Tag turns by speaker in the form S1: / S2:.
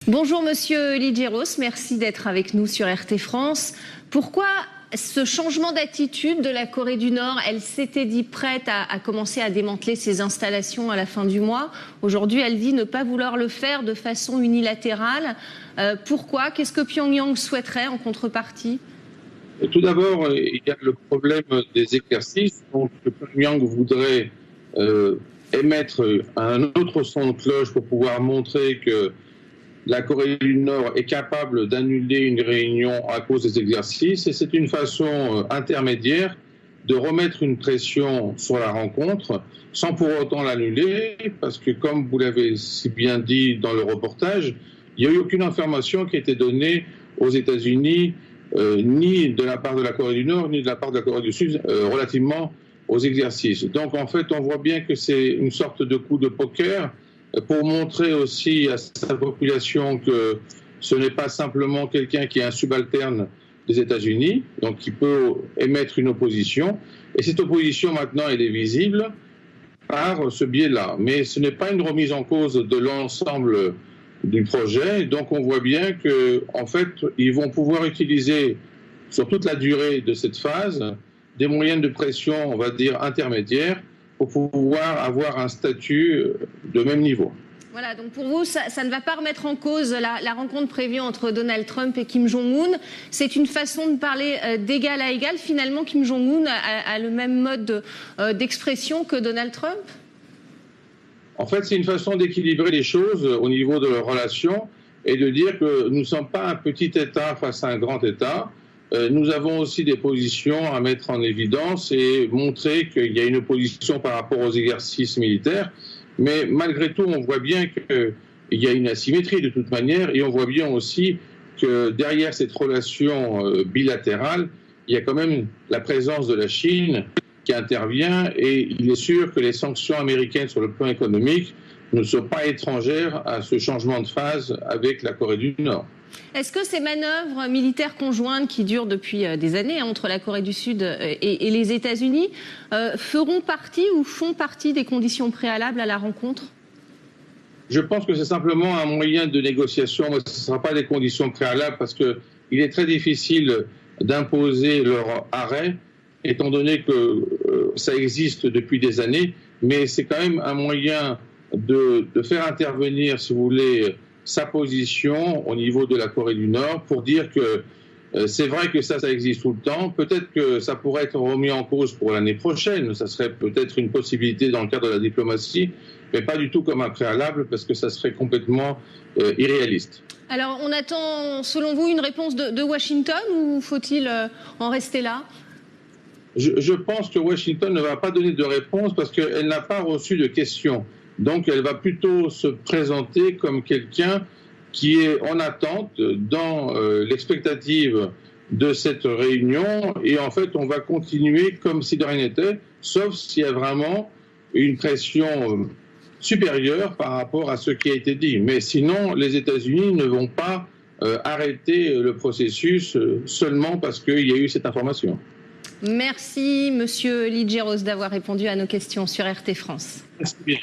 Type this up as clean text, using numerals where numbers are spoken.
S1: Bonjour Monsieur Liggeros, merci d'être avec nous sur RT France. Pourquoi ce changement d'attitude de la Corée du Nord? Elle s'était dit prête à commencer à démanteler ses installations à la fin du mois. Aujourd'hui, elle dit ne pas vouloir le faire de façon unilatérale. Pourquoi? Qu'est-ce que Pyongyang souhaiterait en contrepartie?
S2: Tout d'abord, il y a le problème des exercices. Donc, Pyongyang voudrait émettre un autre son de cloche pour pouvoir montrer que la Corée du Nord est capable d'annuler une réunion à cause des exercices. Et c'est une façon intermédiaire de remettre une pression sur la rencontre sans pour autant l'annuler, parce que comme vous l'avez si bien dit dans le reportage, il n'y a eu aucune information qui a été donnée aux États-Unis, ni de la part de la Corée du Nord, ni de la part de la Corée du Sud, relativement aux exercices. Donc en fait, on voit bien que c'est une sorte de coup de poker pour montrer aussi à sa population que ce n'est pas simplement quelqu'un qui est un subalterne des États-Unis, donc qui peut émettre une opposition. Et cette opposition, maintenant, elle est visible par ce biais-là. Mais ce n'est pas une remise en cause de l'ensemble du projet. Donc on voit bien qu'en fait, ils vont pouvoir utiliser sur toute la durée de cette phase des moyens de pression, on va dire, intermédiaires, pour pouvoir avoir un statut de même niveau.
S1: Voilà, donc pour vous, ça ne va pas remettre en cause la rencontre prévue entre Donald Trump et Kim Jong-un. C'est une façon de parler d'égal à égal. Finalement, Kim Jong-un a le même mode d'expression que Donald Trump?
S2: En fait, c'est une façon d'équilibrer les choses au niveau de leurs relations et de dire que nous ne sommes pas un petit État face à un grand État. Nous avons aussi des positions à mettre en évidence et montrer qu'il y a une opposition par rapport aux exercices militaires. Mais malgré tout, on voit bien qu'il y a une asymétrie de toute manière et on voit bien aussi que derrière cette relation bilatérale, il y a quand même la présence de la Chine qui intervient et il est sûr que les sanctions américaines sur le plan économique ne sont pas étrangères à ce changement de phase avec la Corée du Nord.
S1: Est-ce que ces manœuvres militaires conjointes qui durent depuis des années entre la Corée du Sud et les États-Unis feront partie ou font partie des conditions préalables à la rencontre?
S2: Je pense que c'est simplement un moyen de négociation. Ce ne sera pas des conditions préalables parce qu'il est très difficile d'imposer leur arrêt, étant donné que ça existe depuis des années. Mais c'est quand même un moyen de faire intervenir, si vous voulez, sa position au niveau de la Corée du Nord pour dire que c'est vrai que ça existe tout le temps. Peut-être que ça pourrait être remis en cause pour l'année prochaine. Ça serait peut-être une possibilité dans le cadre de la diplomatie, mais pas du tout comme un préalable parce que ça serait complètement irréaliste.
S1: Alors, on attend, selon vous, une réponse de Washington ou faut-il en rester là?
S2: Je pense que Washington ne va pas donner de réponse parce qu'elle n'a pas reçu de questions. Donc, elle va plutôt se présenter comme quelqu'un qui est en attente dans l'expectative de cette réunion. Et en fait, on va continuer comme si de rien n'était, sauf s'il y a vraiment une pression supérieure par rapport à ce qui a été dit. Mais sinon, les États-Unis ne vont pas arrêter le processus seulement parce qu'il y a eu cette information.
S1: Merci, Monsieur Liggeros, d'avoir répondu à nos questions sur RT France.
S2: Merci bien.